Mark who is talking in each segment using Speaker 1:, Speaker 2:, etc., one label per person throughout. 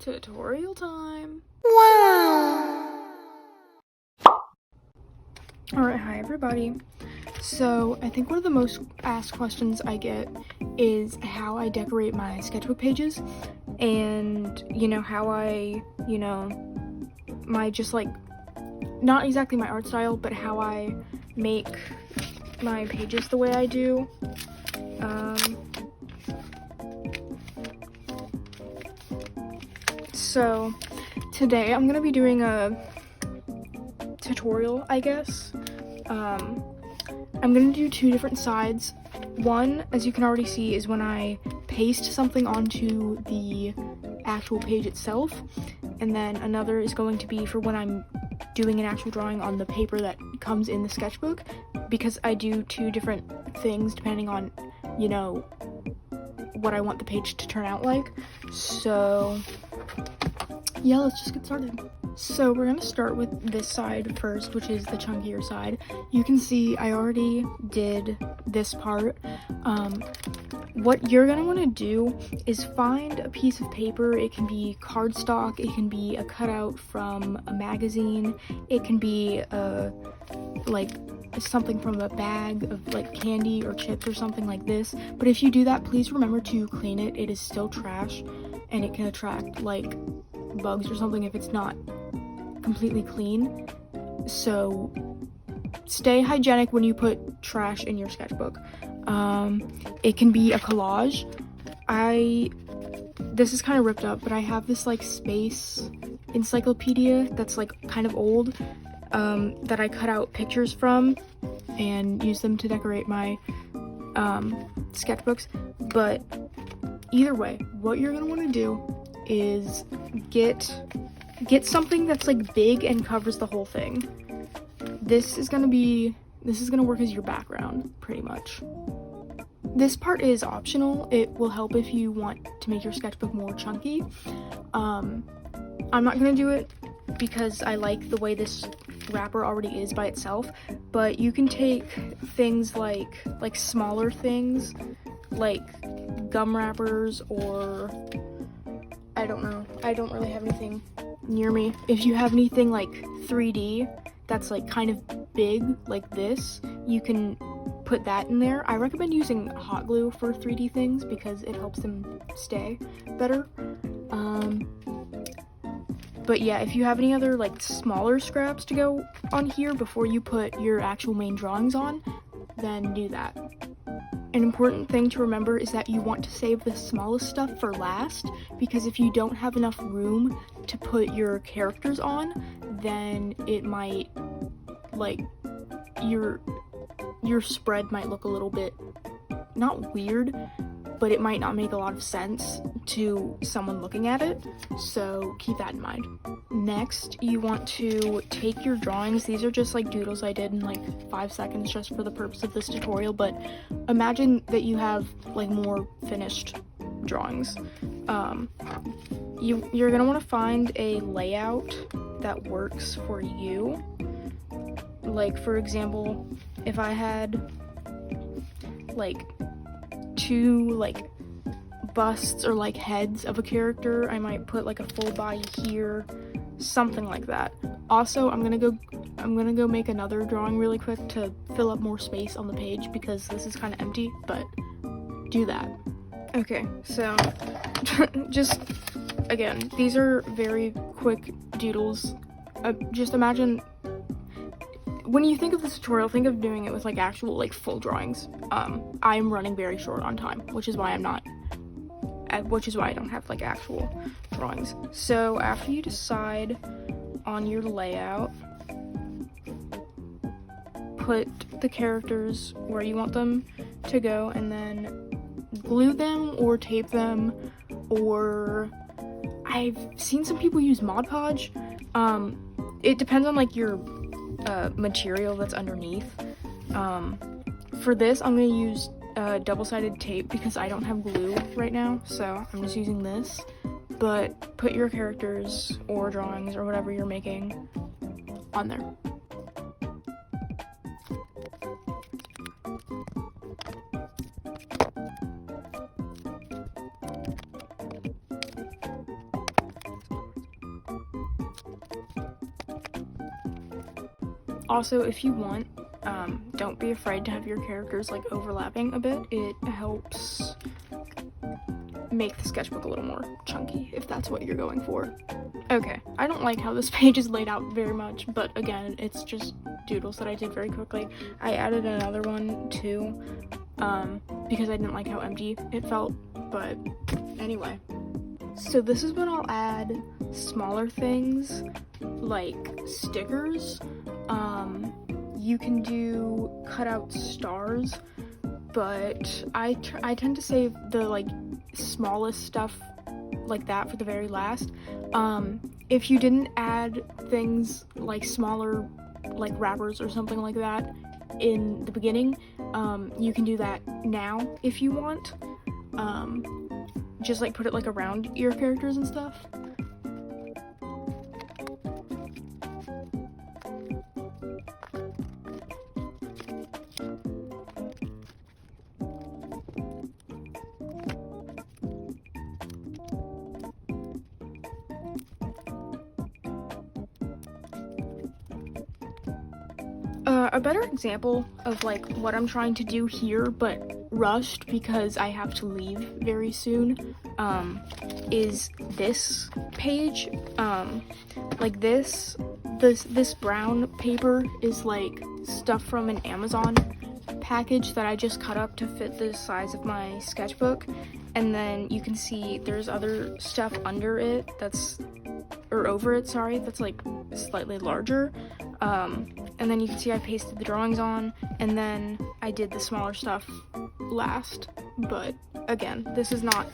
Speaker 1: Tutorial time.
Speaker 2: Wow.
Speaker 1: Alright, hi everybody. So I think one of the most asked questions I get is how I decorate my sketchbook pages, and how I, my just like, not exactly my art style, but how I make my pages the way I do. So today I'm gonna be doing a tutorial, I guess. I'm gonna do two different sides. One, as you can already see, is when I paste something onto the actual page itself, and then another is going to be for when I'm doing an actual drawing on the paper that comes in the sketchbook, because I do two different things depending on, what I want the page to turn out like. So yeah, let's just get started. So we're gonna start with this side first, which is the chunkier side. You can see I already did this part. What you're gonna want to do is find a piece of paper. It can be cardstock, it can be a cutout from a magazine, it can be like something from a bag of like candy or chips or something like this. But if you do that, please remember to clean it. It is still trash and it can attract like bugs or something if it's not completely clean. So stay hygienic when you put trash in your sketchbook. It can be a collage. This is kind of ripped up, but I have this like space encyclopedia that's like kind of old, that I cut out pictures from and use them to decorate my sketchbooks. But either way, what you're gonna want to do is get something that's like big and covers the whole thing. This is gonna work as your background pretty much. This part is optional. It will help if you want to make your sketchbook more chunky. I'm not gonna do it because I like the way this wrapper already is by itself, but you can take things like smaller things like gum wrappers, or I don't know, I don't really have anything near me. If you have anything like 3D that's like kind of big like this, you can put that in there. I recommend using hot glue for 3D things because it helps them stay better. But yeah, if you have any other like smaller scraps to go on here before you put your actual main drawings on, then do that. An important thing to remember is that you want to save the smallest stuff for last, because if you don't have enough room to put your characters on, then it might, like, your spread might look a little bit, not weird, but it might not make a lot of sense to someone looking at it, so keep that in mind. Next, you want to take your drawings. These are just like doodles I did in like 5 seconds just for the purpose of this tutorial, but imagine that you have like more finished drawings. You're gonna want to find a layout that works for you. Like, for example, if I had like two like busts or like heads of a character, I might put like a full body here, something like that. Also, I'm gonna go make another drawing really quick to fill up more space on the page because this is kind of empty, but do that. Okay, so just again, these are very quick doodles. Just imagine, when you think of this tutorial, think of doing it with like actual like full drawings. I'm running very short on time, which is why I don't have like actual drawings. So after you decide on your layout, put the characters where you want them to go, and then glue them or tape them, or I've seen some people use Mod Podge. It depends on like your material that's underneath. For this, I'm gonna use double-sided tape because I don't have glue right now, so I'm just using this. But put your characters or drawings or whatever you're making on there. Also, if you want, don't be afraid to have your characters like overlapping a bit. It helps make the sketchbook a little more chunky if that's what you're going for. Okay, I don't like how this page is laid out very much, but again, it's just doodles that I did very quickly. I added another one too, because I didn't like how empty it felt, but anyway. So this is when I'll add smaller things like stickers. You can do cutout stars, but I tend to save the like smallest stuff like that for the very last. If you didn't add things like smaller like wrappers or something like that in the beginning, you can do that now if you want. Just like put it like around your characters and stuff. A better example of like what I'm trying to do here, but rushed because I have to leave very soon, is this page. Like this brown paper is like stuff from an Amazon package that I just cut up to fit the size of my sketchbook, and then you can see there's other stuff under it or over it, sorry, that's like slightly larger. And then you can see I pasted the drawings on, and then I did the smaller stuff last. But again, this is not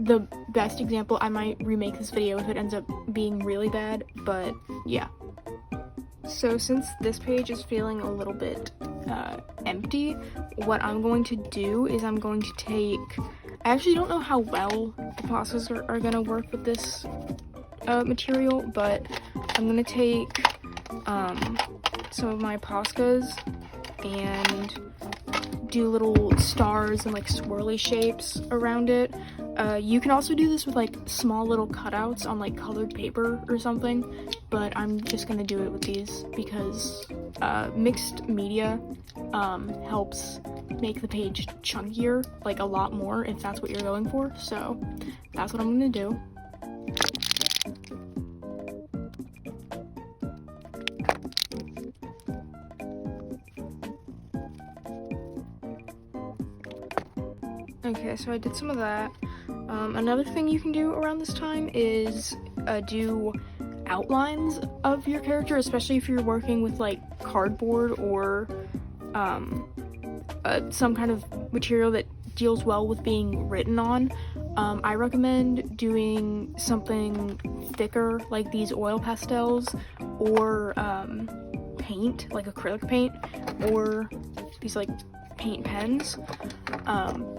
Speaker 1: the best example. I might remake this video if it ends up being really bad, but yeah. So since this page is feeling a little bit empty, what I'm going to do is I'm going to take, I actually don't know how well the Poscas are gonna work with this material, but I'm gonna take some of my Poscas and do little stars and like swirly shapes around it. You can also do this with like small little cutouts on like colored paper or something, but I'm just gonna do it with these because mixed media helps make the page chunkier, like a lot more if that's what you're going for. So that's what I'm gonna do. Okay, so I did some of that. Another thing you can do around this time is do outlines of your character, especially if you're working with like cardboard or some kind of material that deals well with being written on. I recommend doing something thicker like these oil pastels or paint, like acrylic paint, or these like paint pens.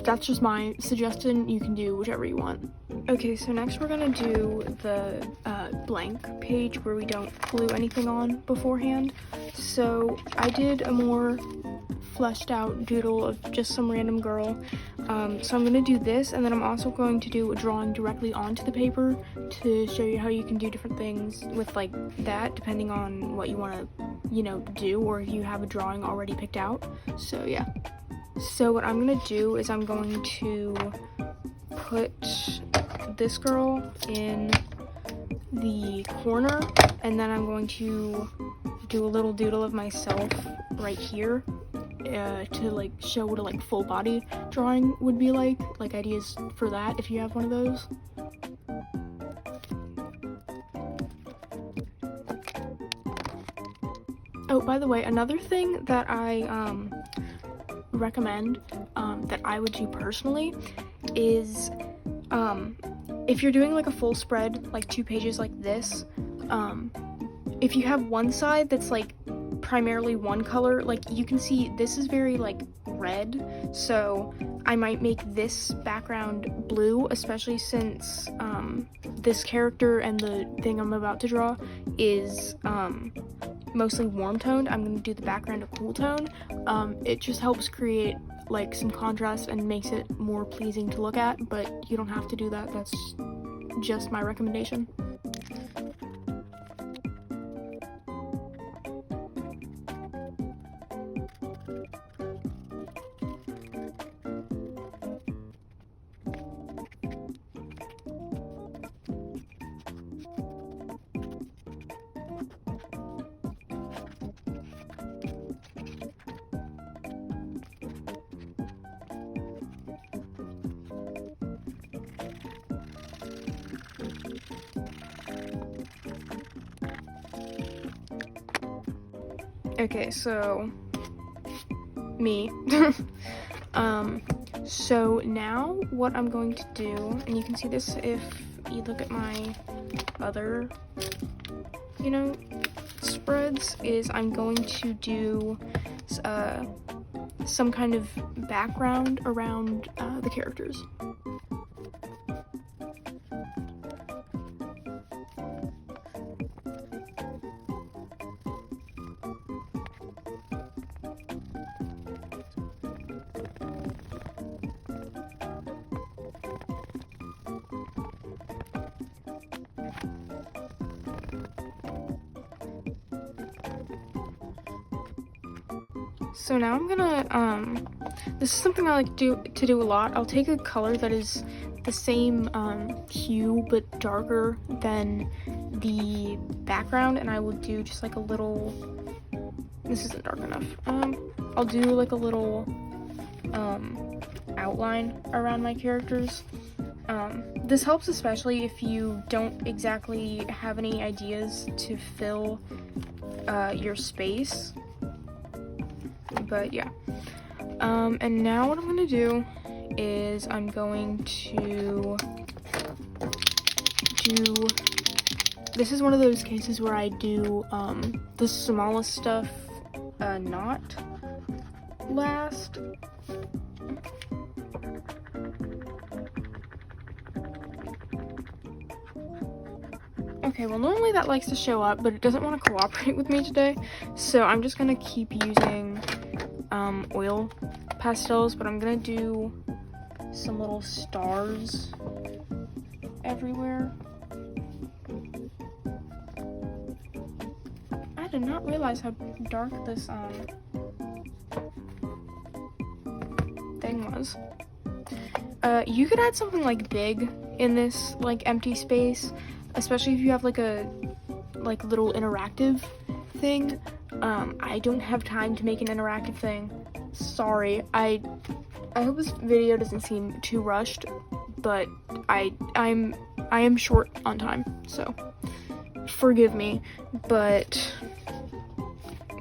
Speaker 1: That's just my suggestion. You can do whichever you want. Okay, so next we're gonna do the blank page where we don't glue anything on beforehand. So I did a more fleshed out doodle of just some random girl. So I'm gonna do this, and then I'm also going to do a drawing directly onto the paper to show you how you can do different things with like that, depending on what you want to, do, or if you have a drawing already picked out. So yeah. So what I'm gonna do is I'm going to put this girl in the corner, and then I'm going to do a little doodle of myself right here to like show what a like full body drawing would be like ideas for that if you have one of those. Oh, by the way, another thing that I recommend that I would do personally is if you're doing like a full spread, like 2 pages like this, if you have one side that's like primarily one color, like you can see this is very like red, so I might make this background blue, especially since this character and the thing I'm about to draw is mostly warm toned. I'm going to do the background a cool tone. It just helps create like some contrast and makes it more pleasing to look at, but you don't have to do that. That's just my recommendation. Okay, so me. So now what I'm going to do, and you can see this if you look at my other, spreads, is I'm going to do some kind of background around the characters. So now I'm gonna, this is something I like to do a lot. I'll take a color that is the same hue but darker than the background, and I will do just like a little, this isn't dark enough, I'll do like a little outline around my characters. This helps especially if you don't exactly have any ideas to fill your space. But yeah, and now what I'm gonna do is I'm going to do, this is one of those cases where I do the smallest stuff not last. Okay, well normally that likes to show up, but it doesn't want to cooperate with me today, so I'm just gonna keep using oil pastels, but I'm gonna do some little stars everywhere. I did not realize how dark this thing was. You could add something like big in this like empty space, especially if you have like a little interactive thing. I don't have time to make an interactive thing. Sorry. I hope this video doesn't seem too rushed, but I am short on time, so forgive me. But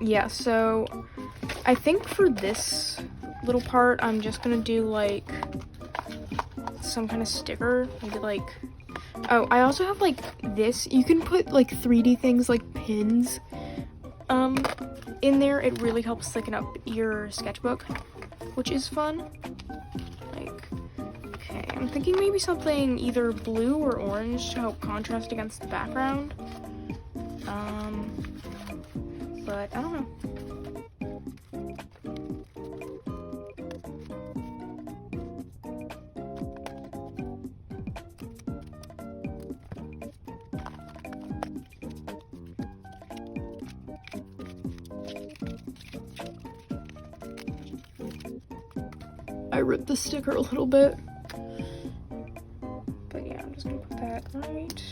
Speaker 1: yeah, so I think for this little part I'm just gonna do like some kind of sticker, maybe like, oh, I also have like this. You can put like 3D things like pins in there. It really helps thicken up your sketchbook, which is fun. Like, okay, I'm thinking maybe something either blue or orange to help contrast against the background. But I don't know. I ripped the sticker a little bit, but yeah, I'm just gonna put that right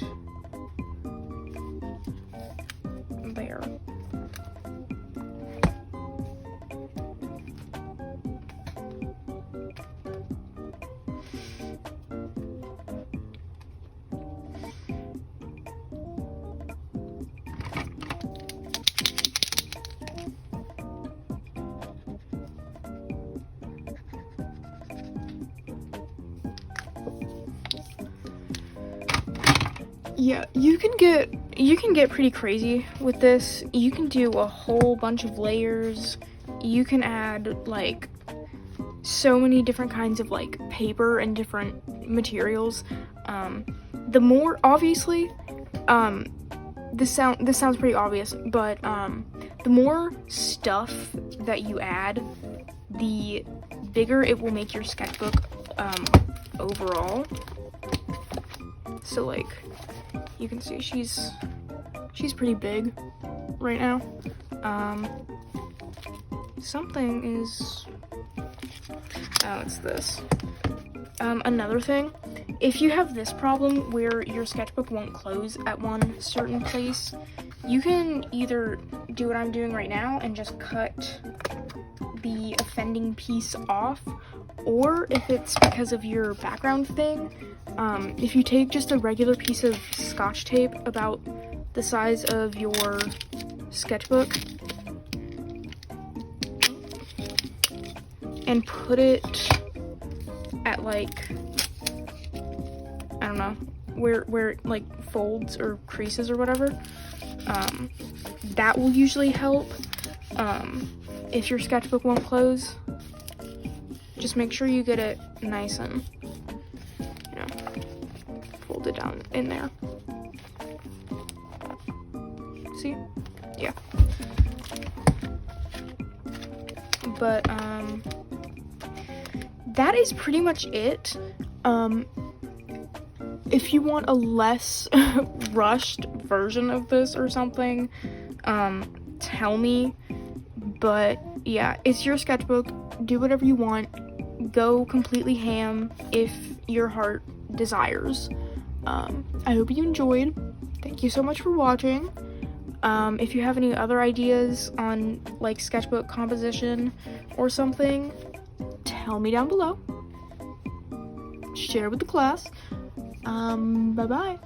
Speaker 1: there. Yeah, you can get pretty crazy with this. You can do a whole bunch of layers. You can add like so many different kinds of like paper and different materials. The more, obviously, this sounds pretty obvious, but the more stuff that you add, the bigger it will make your sketchbook overall. So like, you can see she's pretty big right now. Something is, oh, it's this. Another thing if you have this problem where your sketchbook won't close at one certain place, you can either do what I'm doing right now and just cut the offending piece off, or if it's because of your background thing, if you take just a regular piece of Scotch tape about the size of your sketchbook and put it at like, I don't know, where it like folds or creases or whatever, that will usually help. If your sketchbook won't close, just make sure you get it nice and, you know, folded down in there. See? Yeah. But, that is pretty much it. If you want a less rushed version of this or something, tell me. But yeah, it's your sketchbook. Do whatever you want. Go completely ham if your heart desires. I hope you enjoyed. Thank you so much for watching. If you have any other ideas on like sketchbook composition or something, tell me down below. Share with the class. Bye bye.